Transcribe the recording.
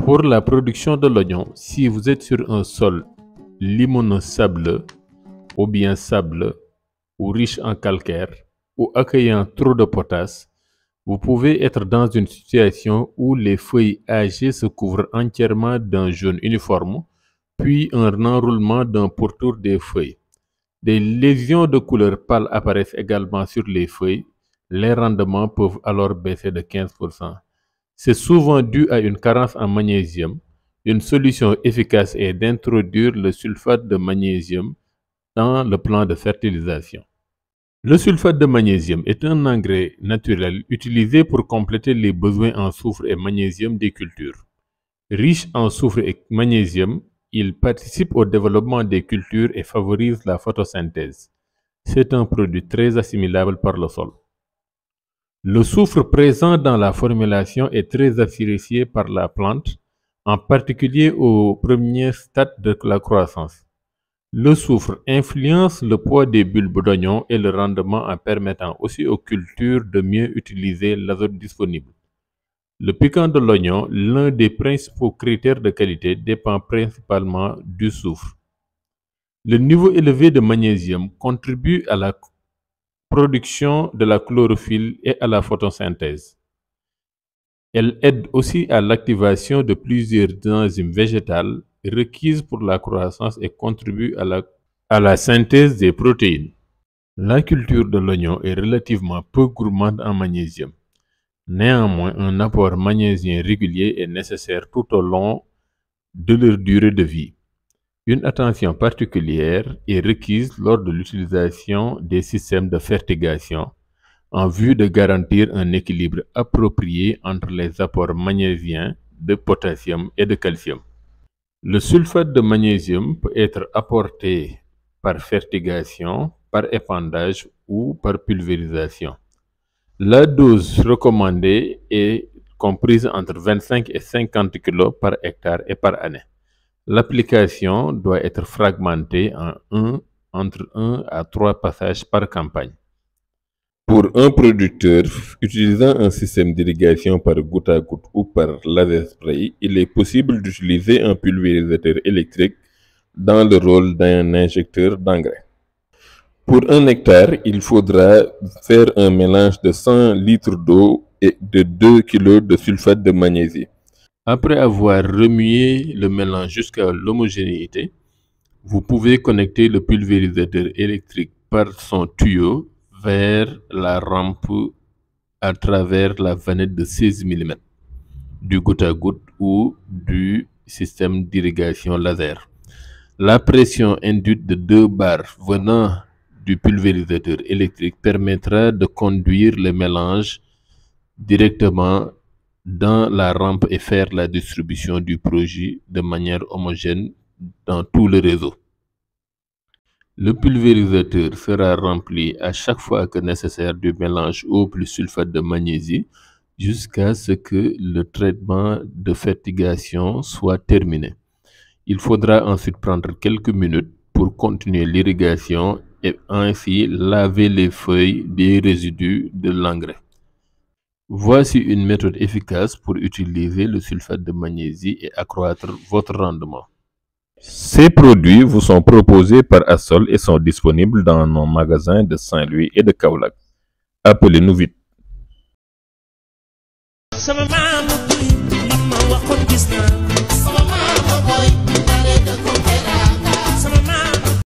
Pour la production de l'oignon, si vous êtes sur un sol limoneux-sableux ou bien sableux ou riche en calcaire ou accueillant trop de potasse, vous pouvez être dans une situation où les feuilles âgées se couvrent entièrement d'un jaune uniforme, puis un enroulement d'un pourtour des feuilles. Des lésions de couleur pâle apparaissent également sur les feuilles. Les rendements peuvent alors baisser de 15%. C'est souvent dû à une carence en magnésium. Une solution efficace est d'introduire le sulfate de magnésium dans le plan de fertilisation. Le sulfate de magnésium est un engrais naturel utilisé pour compléter les besoins en soufre et magnésium des cultures. Riche en soufre et magnésium, il participe au développement des cultures et favorise la photosynthèse. C'est un produit très assimilable par le sol. Le soufre présent dans la formulation est très apprécié par la plante, en particulier au premier stade de la croissance. Le soufre influence le poids des bulbes d'oignon et le rendement en permettant aussi aux cultures de mieux utiliser l'azote disponible. Le piquant de l'oignon, l'un des principaux critères de qualité, dépend principalement du soufre. Le niveau élevé de magnésium contribue à la production de la chlorophylle et à la photosynthèse. Elle aide aussi à l'activation de plusieurs enzymes végétales requises pour la croissance et contribue à la synthèse des protéines. La culture de l'oignon est relativement peu gourmande en magnésium. Néanmoins, un apport magnésien régulier est nécessaire tout au long de leur durée de vie. Une attention particulière est requise lors de l'utilisation des systèmes de fertigation en vue de garantir un équilibre approprié entre les apports magnésiens, de potassium et de calcium. Le sulfate de magnésium peut être apporté par fertigation, par épandage ou par pulvérisation. La dose recommandée est comprise entre 25 et 50 kg par hectare et par année. L'application doit être fragmentée entre 1 à 3 passages par campagne. Pour un producteur utilisant un système d'irrigation par goutte à goutte ou par laser spray, il est possible d'utiliser un pulvérisateur électrique dans le rôle d'un injecteur d'engrais. Pour 1 hectare, il faudra faire un mélange de 100 litres d'eau et de 2 kg de sulfate de magnésie. Après avoir remué le mélange jusqu'à l'homogénéité, vous pouvez connecter le pulvérisateur électrique par son tuyau vers la rampe à travers la vanette de 16 mm du goutte à goutte ou du système d'irrigation laser. La pression induite de 2 bars venant du pulvérisateur électrique permettra de conduire le mélange directement dans la rampe et faire la distribution du produit de manière homogène dans tout le réseau. Le pulvérisateur sera rempli à chaque fois que nécessaire du mélange eau plus sulfate de magnésie jusqu'à ce que le traitement de fertigation soit terminé. Il faudra ensuite prendre quelques minutes pour continuer l'irrigation et ainsi laver les feuilles des résidus de l'engrais. Voici une méthode efficace pour utiliser le sulfate de magnésie et accroître votre rendement. Ces produits vous sont proposés par Assol et sont disponibles dans nos magasins de Saint-Louis et de Kaolack. Appelez-nous vite.